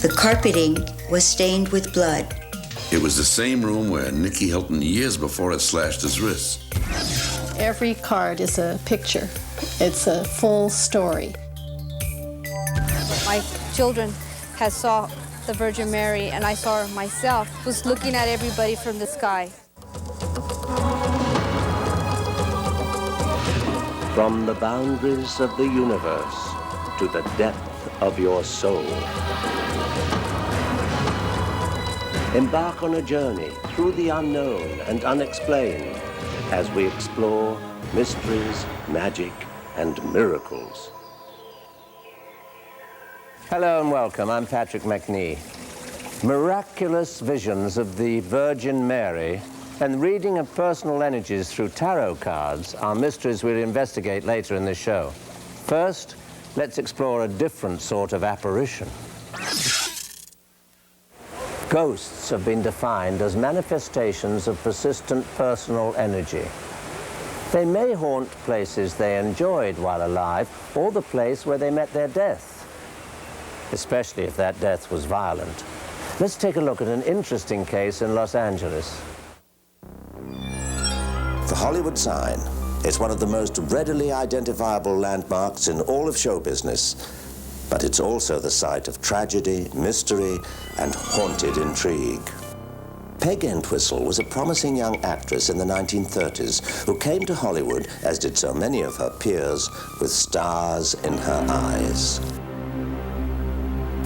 The carpeting was stained with blood. It was the same room where Nicky Hilton, years before, had slashed his wrist. Every card is a picture. It's a full story. My children had saw the Virgin Mary, and I saw her myself, was looking at everybody from the sky. From the boundaries of the universe to the depth of your soul. Embark on a journey through the unknown and unexplained as we explore mysteries, magic, and miracles. Hello and welcome. I'm Patrick Macnee. Miraculous visions of the Virgin Mary and reading of personal energies through tarot cards are mysteries we'll investigate later in the show. First, let's explore a different sort of apparition. Ghosts have been defined as manifestations of persistent personal energy. They may haunt places they enjoyed while alive, or the place where they met their death, especially if that death was violent. Let's take a look at an interesting case in Los Angeles. The Hollywood sign is one of the most readily identifiable landmarks in all of show business, but it's also the site of tragedy, mystery, and haunted intrigue. Peg Entwhistle was a promising young actress in the 1930s who came to Hollywood, as did so many of her peers, with stars in her eyes.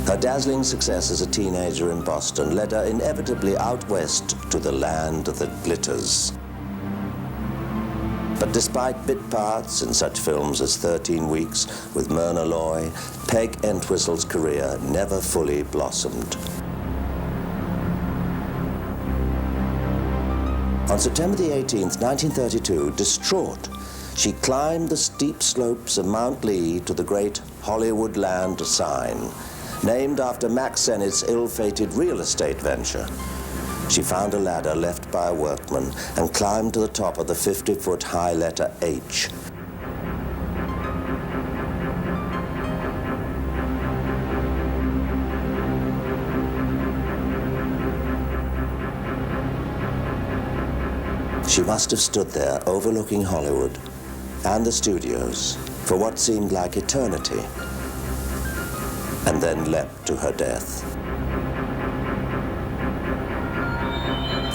Her dazzling success as a teenager in Boston led her inevitably out west to the land that glitters. But despite bit parts in such films as 13 Weeks with Myrna Loy, Peg Entwistle's career never fully blossomed. On September the 18th, 1932, distraught, she climbed the steep slopes of Mount Lee to the great Hollywood Land sign, named after Mack Sennett's ill-fated real estate venture. She found a ladder left by a workman and climbed to the top of the 50-foot high letter H. She must have stood there overlooking Hollywood and the studios for what seemed like eternity, and then leapt to her death.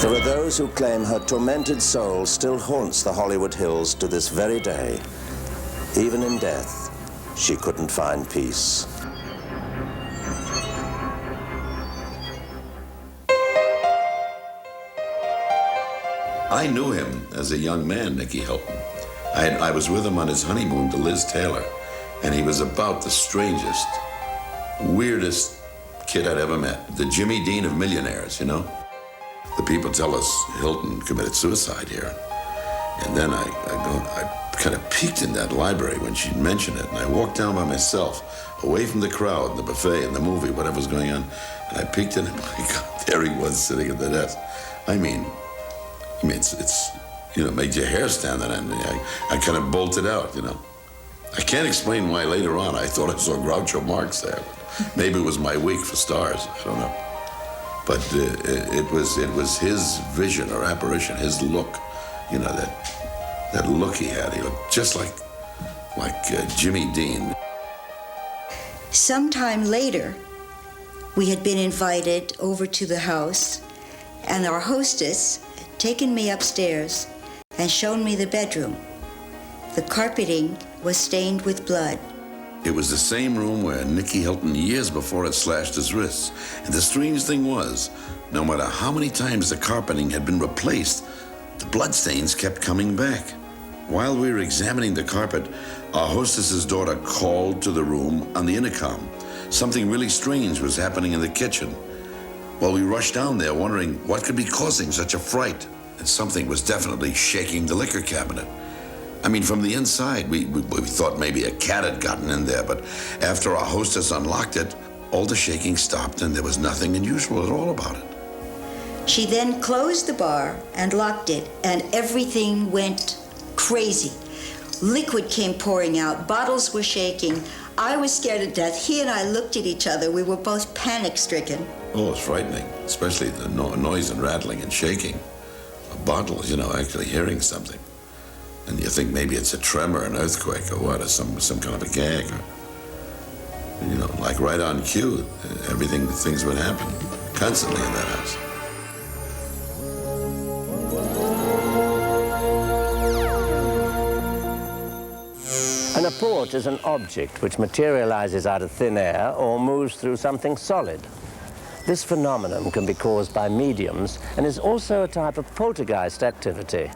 There are those who claim her tormented soul still haunts the Hollywood hills to this very day. Even in death, she couldn't find peace. I knew him as a young man, Nicky Hilton. I was with him on his honeymoon to Liz Taylor, and he was about the strangest, weirdest kid I'd ever met. The Jimmy Dean of millionaires, you know? The people tell us Hilton committed suicide here. And then I kind of peeked in that library when she mentioned it, and I walked down by myself, away from the crowd, the buffet, and the movie, whatever was going on, and I peeked in, and my God, there he was sitting at the desk. I mean, it's you know, made your hair stand on end. I kind of bolted out, you know. I can't explain why later on I thought I saw Groucho Marx there. Maybe it was my week for stars, I don't know. But it was his vision or apparition, his look, you know, that look he had. He looked just like Jimmy Dean. Sometime later, we had been invited over to the house, and our hostess had taken me upstairs and shown me the bedroom. The carpeting was stained with blood. It was the same room where Nicky Hilton, years before, had slashed his wrists. And the strange thing was, no matter how many times the carpeting had been replaced, the bloodstains kept coming back. While we were examining the carpet, our hostess's daughter called to the room on the intercom. Something really strange was happening in the kitchen. Well, we rushed down there wondering what could be causing such a fright. And something was definitely shaking the liquor cabinet. I mean, from the inside, we thought maybe a cat had gotten in there, but after our hostess unlocked it, all the shaking stopped and there was nothing unusual at all about it. She then closed the bar and locked it, and everything went crazy. Liquid came pouring out, bottles were shaking. I was scared to death. He and I looked at each other. We were both panic-stricken. Oh, it's frightening, especially the noise and rattling and shaking. A bottle, actually hearing something. And you think maybe it's a tremor, an earthquake, or what, or some kind of a gag, or, like right on cue. Things would happen constantly in that house. An apport is an object which materializes out of thin air or moves through something solid. This phenomenon can be caused by mediums and is also a type of poltergeist activity.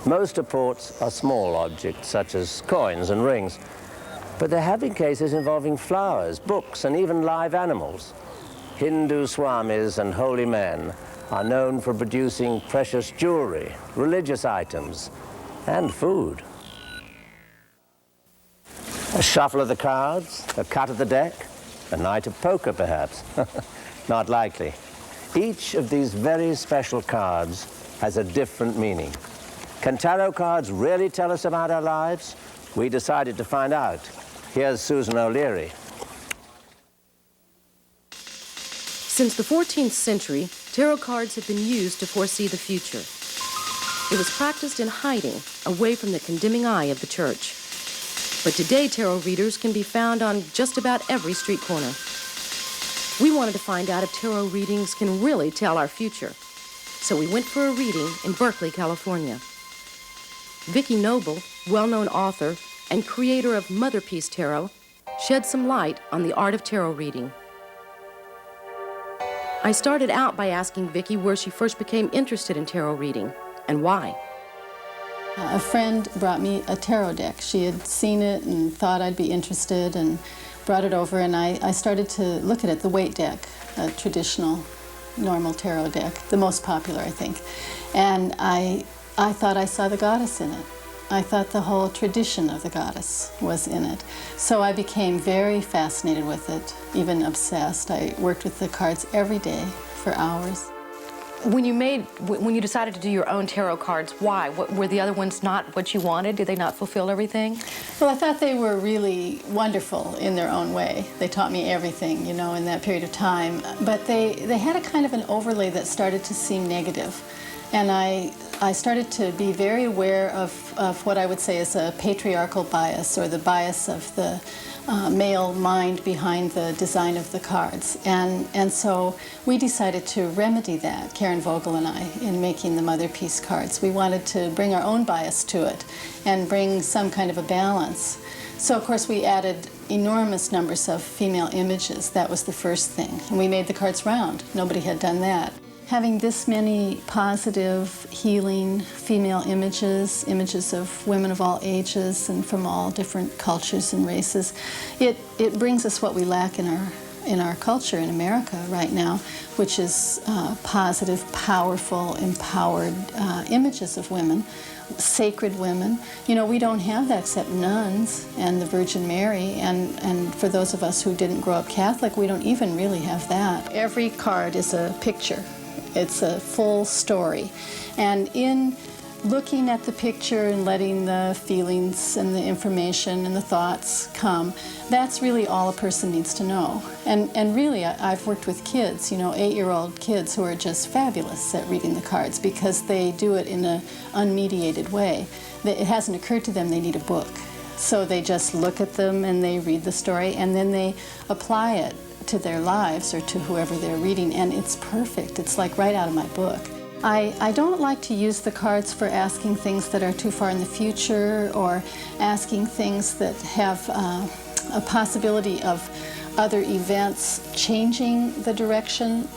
Most apports are small objects, such as coins and rings, but there have been cases involving flowers, books, and even live animals. Hindu swamis and holy men are known for producing precious jewelry, religious items, and food. A shuffle of the cards, a cut of the deck, a night of poker, perhaps. Not likely. Each of these very special cards has a different meaning. Can tarot cards really tell us about our lives? We decided to find out. Here's Susan O'Leary. Since the 14th century, tarot cards have been used to foresee the future. It was practiced in hiding, away from the condemning eye of the church. But today, tarot readers can be found on just about every street corner. We wanted to find out if tarot readings can really tell our future. So we went for a reading in Berkeley, California. Vicki Noble, well-known author and creator of Mother Peace Tarot, shed some light on the art of tarot reading. I started out by asking Vicki where she first became interested in tarot reading and why. A friend brought me a tarot deck. She had seen it and thought I'd be interested and brought it over, and I started to look at it, the weight deck, a traditional, normal tarot deck, the most popular, I think. And I thought I saw the goddess in it. I thought the whole tradition of the goddess was in it. So I became very fascinated with it, even obsessed. I worked with the cards every day for hours. When you decided to do your own tarot cards, why? Were the other ones not what you wanted? Did they not fulfill everything? Well, I thought they were really wonderful in their own way. They taught me everything, in that period of time. But they had a kind of an overlay that started to seem negative. And I started to be very aware of what I would say is a patriarchal bias, or the bias of the male mind behind the design of the cards. And so we decided to remedy that, Karen Vogel and I, in making the Mother Peace cards. We wanted to bring our own bias to it and bring some kind of a balance. So, of course, we added enormous numbers of female images. That was the first thing. And we made the cards round. Nobody had done that. Having this many positive, healing female images of women of all ages and from all different cultures and races, it brings us what we lack in our culture in America right now, which is positive, powerful, empowered images of women, sacred women. We don't have that except nuns and the Virgin Mary, and for those of us who didn't grow up Catholic, we don't even really have that. Every card is a picture. It's a full story. And in looking at the picture and letting the feelings and the information and the thoughts come, that's really all a person needs to know. And really, I've worked with kids, 8-year-old kids who are just fabulous at reading the cards because they do it in an unmediated way. It hasn't occurred to them they need a book. So they just look at them and they read the story, and then they apply it to their lives or to whoever they're reading, and it's perfect. It's like right out of my book. I don't like to use the cards for asking things that are too far in the future or asking things that have a possibility of other events changing the direction,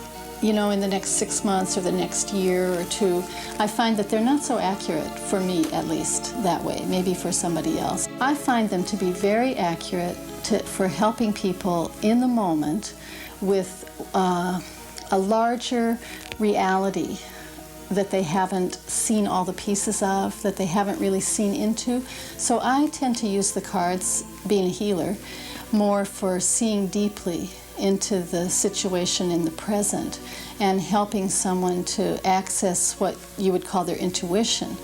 in the next 6 months or the next year or two. I find that they're not so accurate, for me at least, that way, maybe for somebody else. I find them to be very accurate for helping people in the moment with a larger reality that they haven't seen all the pieces of, that they haven't really seen into. So I tend to use the cards, being a healer, more for seeing deeply into the situation in the present and helping someone to access what you would call their intuition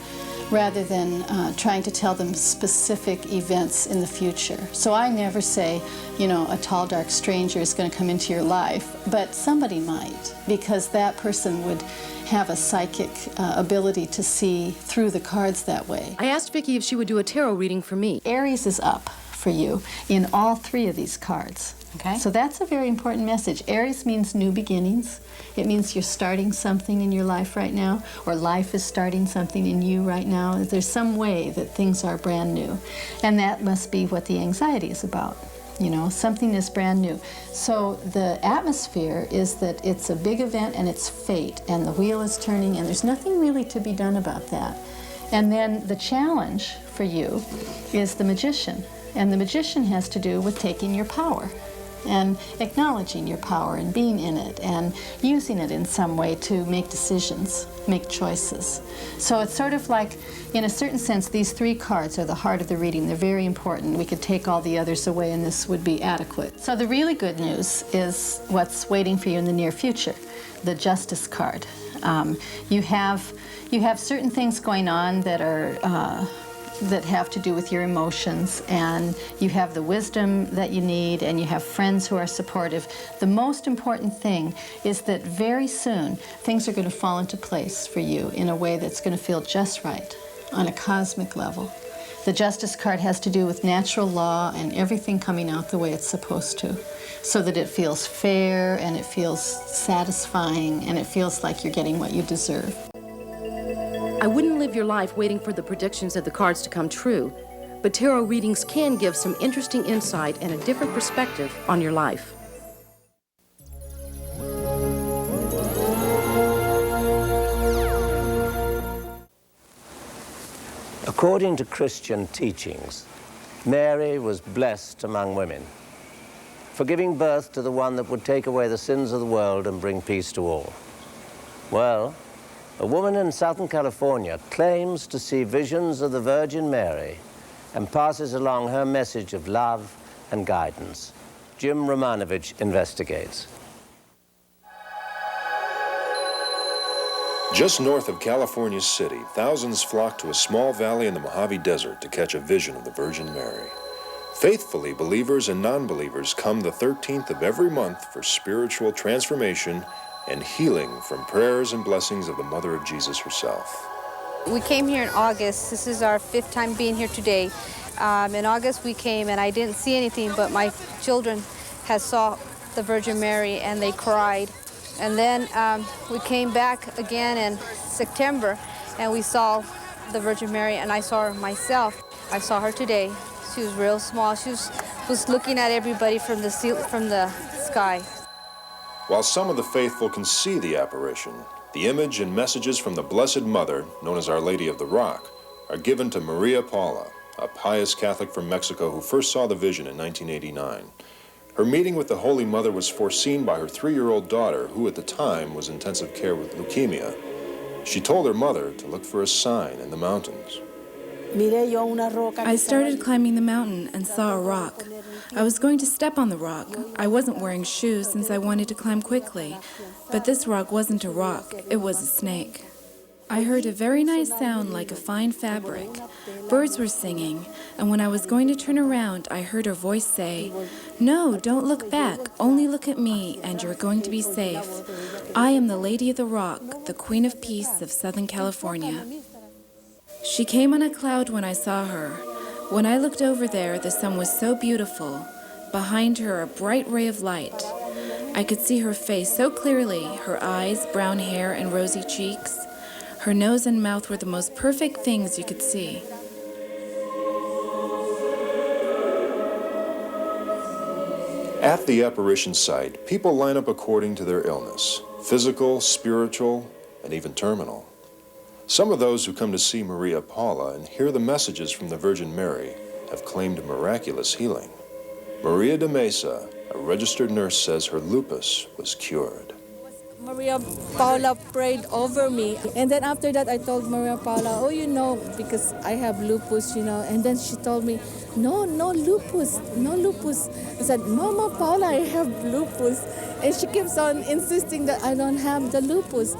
rather than trying to tell them specific events in the future. So I never say, you know, a tall, dark stranger is going to come into your life, but somebody might, because that person would have a psychic ability to see through the cards that way. I asked Vicki if she would do a tarot reading for me. Aries is up for you in all three of these cards. Okay. So that's a very important message. Aries means new beginnings. It means you're starting something in your life right now, or life is starting something in you right now. There's some way that things are brand new. And that must be what the anxiety is about. You know, something is brand new. So the atmosphere is that it's a big event and it's fate, and the wheel is turning, and there's nothing really to be done about that. And then the challenge for you is the magician. And the magician has to do with taking your power and acknowledging your power and being in it and using it in some way to make decisions, make choices. So it's sort of like, in a certain sense, these three cards are the heart of the reading. They're very important. We could take all the others away and this would be adequate. So the really good news is what's waiting for you in the near future, the Justice card. You have certain things going on that are that have to do with your emotions, and you have the wisdom that you need, and you have friends who are supportive. The most important thing is that very soon things are going to fall into place for you in a way that's going to feel just right on a cosmic level. The Justice card has to do with natural law and everything coming out the way it's supposed to, so that it feels fair and it feels satisfying and it feels like you're getting what you deserve. I wouldn't live your life waiting for the predictions of the cards to come true, but tarot readings can give some interesting insight and a different perspective on your life. According to Christian teachings, Mary was blessed among women for giving birth to the one that would take away the sins of the world and bring peace to all. Well, a woman in Southern California claims to see visions of the Virgin Mary and passes along her message of love and guidance. Jim Romanovich investigates. Just north of California City, thousands flock to a small valley in the Mojave Desert to catch a vision of the Virgin Mary. Faithfully, believers and non-believers come the 13th of every month for spiritual transformation and healing from prayers and blessings of the Mother of Jesus herself. We came here in August. This is our 5th time being here today. In August we came and I didn't see anything, but my children had saw the Virgin Mary and they cried. And then we came back again in September and we saw the Virgin Mary, and I saw her myself. I saw her today. She was real small. She was looking at everybody from the sky. While some of the faithful can see the apparition, the image and messages from the Blessed Mother, known as Our Lady of the Rock, are given to Maria Paula, a pious Catholic from Mexico who first saw the vision in 1989. Her meeting with the Holy Mother was foreseen by her 3-year-old daughter, who at the time was in intensive care with leukemia. She told her mother to look for a sign in the mountains. I started climbing the mountain and saw a rock. I was going to step on the rock. I wasn't wearing shoes since I wanted to climb quickly. But this rock wasn't a rock, it was a snake. I heard a very nice sound like a fine fabric. Birds were singing, and when I was going to turn around, I heard her voice say, "No, don't look back, only look at me, and you're going to be safe. I am the Lady of the Rock, the Queen of Peace of Southern California." She came on a cloud when I saw her. When I looked over there, the sun was so beautiful. Behind her, a bright ray of light. I could see her face so clearly, her eyes, brown hair, and rosy cheeks. Her nose and mouth were the most perfect things you could see. At the apparition site, people line up according to their illness, physical, spiritual, and even terminal. Some of those who come to see Maria Paula and hear the messages from the Virgin Mary have claimed miraculous healing. Maria de Mesa, a registered nurse, says her lupus was cured. Maria Paula prayed over me. And then after that, I told Maria Paula, because I have lupus, And then she told me, no lupus. I said, Mama Paula, I have lupus. And she keeps on insisting that I don't have the lupus.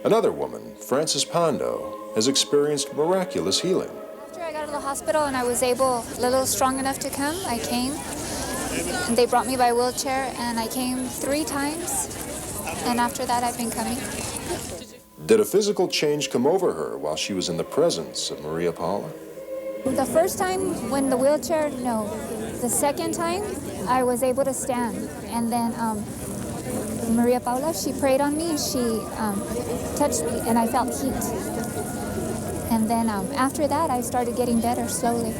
Another woman, Frances Pondo, has experienced miraculous healing. After I got out of the hospital and I was a little strong enough to come, I came. And they brought me by wheelchair, and I came 3 times. And after that, I've been coming. Did a physical change come over her while she was in the presence of Maria Paula? The first time when the wheelchair, no. The second time, I was able to stand. And then Maria Paula, she prayed on me, she touched me, and I felt heat. And then after that, I started getting better slowly.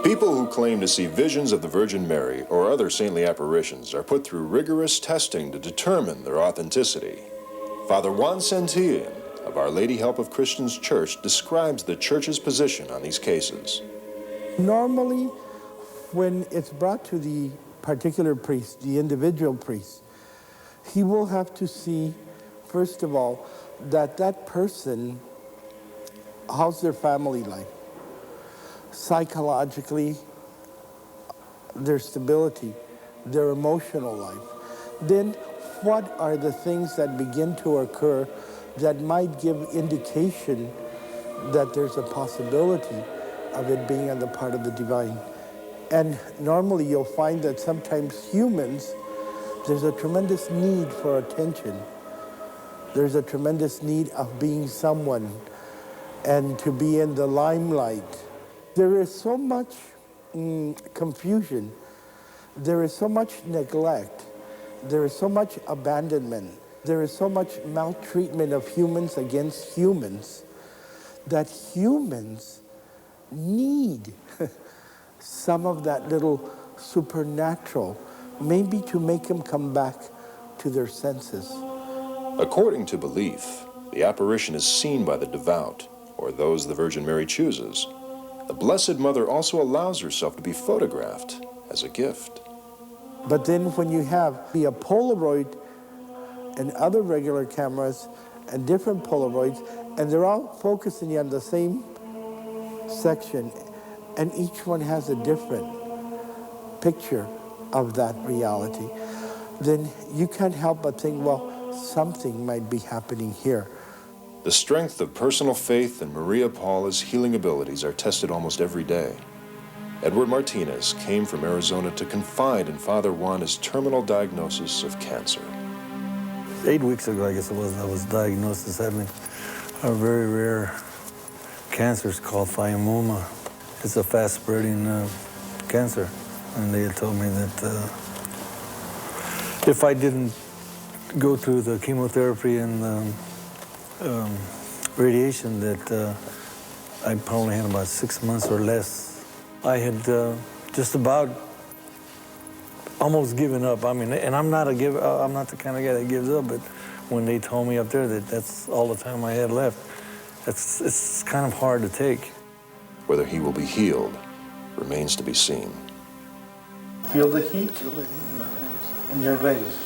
People who claim to see visions of the Virgin Mary or other saintly apparitions are put through rigorous testing to determine their authenticity. Father Juan Santillan of Our Lady Help of Christians Church describes the Church's position on these cases. Normally, when it's brought to the particular priest, the individual priest, he will have to see, first of all, that person, how's their family life? Psychologically, their stability, their emotional life. Then what are the things that begin to occur that might give indication that there's a possibility of it being on the part of the divine? And normally you'll find that sometimes humans, there's a tremendous need for attention. There's a tremendous need of being someone and to be in the limelight. There is so much confusion. There is so much neglect. There is so much abandonment. There is so much maltreatment of humans against humans that humans need some of that little supernatural, maybe to make them come back to their senses. According to belief, the apparition is seen by the devout, or those the Virgin Mary chooses. The Blessed Mother also allows herself to be photographed as a gift. But then when you have a Polaroid and other regular cameras and different Polaroids, and they're all focusing on the same section, and each one has a different picture of that reality, then you can't help but think, well, something might be happening here. The strength of personal faith and Maria Paula's healing abilities are tested almost every day. Edward Martinez came from Arizona to confide in Father Juan's terminal diagnosis of cancer. 8 weeks ago, I guess it was, I was diagnosed as having a very rare cancer. It's called thymoma. It's a fast-spreading cancer. And they had told me that if I didn't go through the chemotherapy and radiation, that I probably had about 6 months or less. I had just about almost given up. I mean, and I'm not the kind of guy that gives up, but when they told me up there that that's all the time I had left, it's kind of hard to take. Whether he will be healed remains to be seen. Feel the heat? Feel the heat in my legs. In your legs.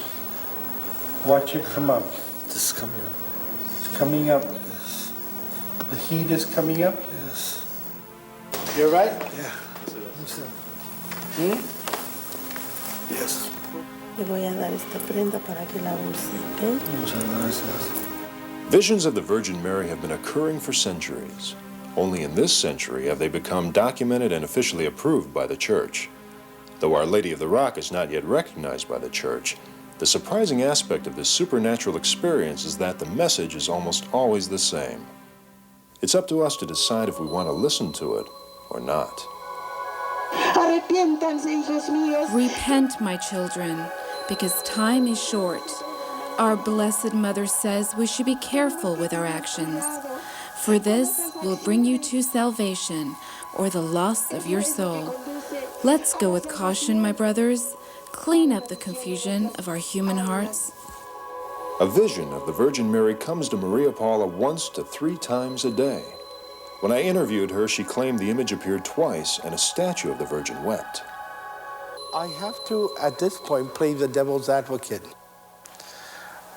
Watch it come up. It's coming up. It's coming up. Yes. The heat is coming up? Yes. You're right? Yeah. Yes. Le voy a dar esta prenda para que la use, ¿ok? Muchas gracias. Visions of the Virgin Mary have been occurring for centuries. Only in this century have they become documented and officially approved by the Church. Though Our Lady of the Rock is not yet recognized by the Church, the surprising aspect of this supernatural experience is that the message is almost always the same. It's up to us to decide if we want to listen to it or not. Repent, my children, because time is short. Our Blessed Mother says we should be careful with our actions, for this will bring you to salvation or the loss of your soul. Let's go with caution, my brothers. Clean up the confusion of our human hearts. A vision of the Virgin Mary comes to Maria Paula once to 3 times a day. When I interviewed her, she claimed the image appeared twice and a statue of the Virgin wept. I have to, at this point, play the devil's advocate.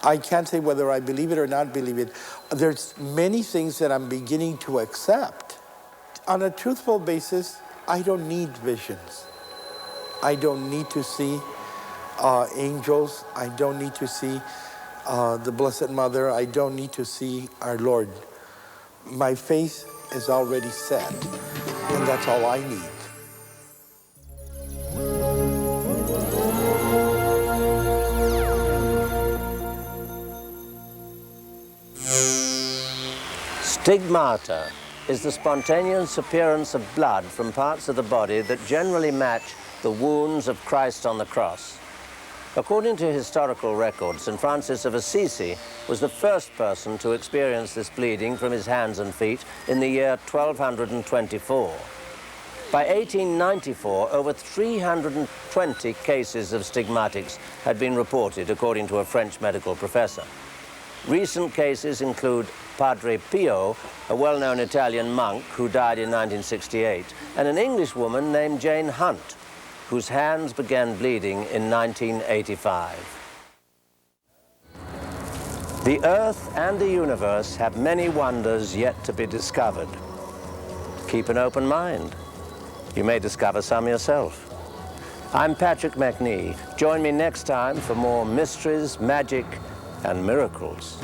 I can't say whether I believe it or not believe it. There's many things that I'm beginning to accept. On a truthful basis, I don't need visions. I don't need to see angels. I don't need to see the Blessed Mother, I don't need to see our Lord. My faith is already set, and that's all I need. Stigmata is the spontaneous appearance of blood from parts of the body that generally match the wounds of Christ on the cross. According to historical records, St. Francis of Assisi was the first person to experience this bleeding from his hands and feet in the year 1224. By 1894, over 320 cases of stigmatics had been reported, according to a French medical professor. Recent cases include Padre Pio, a well-known Italian monk who died in 1968, and an English woman named Jane Hunt, whose hands began bleeding in 1985. The Earth and the universe have many wonders yet to be discovered. Keep an open mind. You may discover some yourself. I'm Patrick Macnee. Join me next time for more mysteries, magic, and miracles.